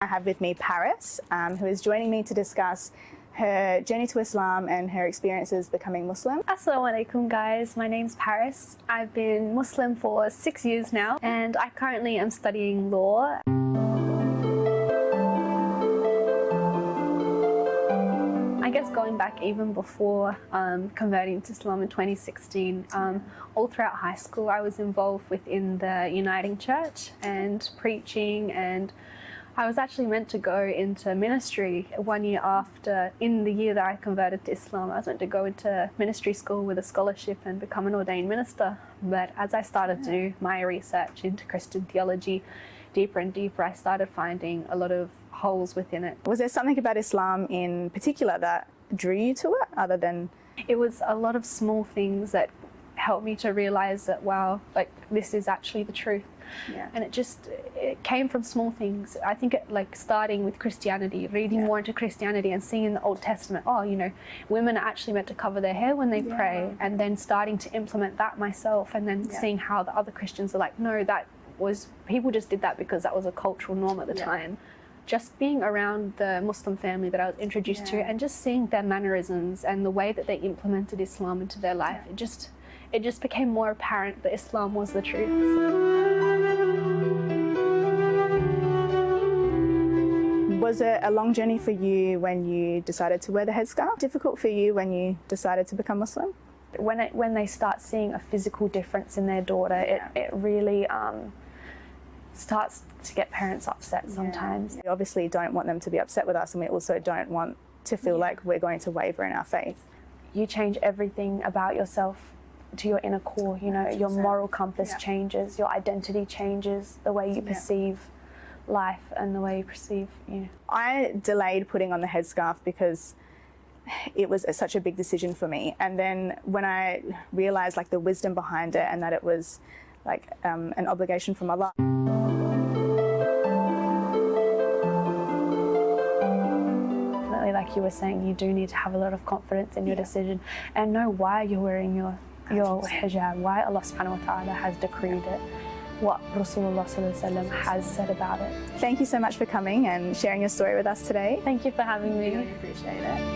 I have with me Paris, who is joining me to discuss her journey to Islam and her experiences becoming Muslim. Assalamu alaikum guys, my name's Paris. I've been Muslim for 6 years now and I currently am studying law. I guess going back even before converting to Islam in 2016, all throughout high school I was involved within the Uniting Church and preaching, and I was actually meant to go into ministry 1 year after, in the year that I converted to Islam. I was meant to go into ministry school with a scholarship and become an ordained minister. But as I started to do my research into Christian theology deeper and deeper, I started finding a lot of holes within it. Was there something about Islam in particular that drew you to it, other than? It was a lot of small things that helped me to realize that, wow, like this is actually the truth. Yeah. And it came from small things. I think starting with Christianity, reading more into Christianity and seeing in the Old Testament, women are actually meant to cover their hair when they pray, and then starting to implement that myself, and then seeing how the other Christians are like, no, people just did that because that was a cultural norm at the time. Just being around the Muslim family that I was introduced to, and just seeing their mannerisms and the way that they implemented Islam into their life, it just became more apparent that Islam was the truth. Was it a long journey for you when you decided to wear the headscarf? Difficult for you when you decided to become Muslim? When they start seeing a physical difference in their daughter, it really starts to get parents upset sometimes. We obviously don't want them to be upset with us, and we also don't want to feel like we're going to waver in our faith. You change everything about yourself to your inner core, your moral compass changes, your identity changes, the way you perceive life and the way you perceive you. I delayed putting on the headscarf because it was such a big decision for me, and then when I realized the wisdom behind it and that it was an obligation from Allah. Definitely, like you were saying, you do need to have a lot of confidence in your decision and know why you're wearing your hijab, why Allah subhanahu wa ta'ala has decreed it, what Rasulullah has said about it. Thank you so much for coming and sharing your story with us today. Thank you for having me. I really appreciate it.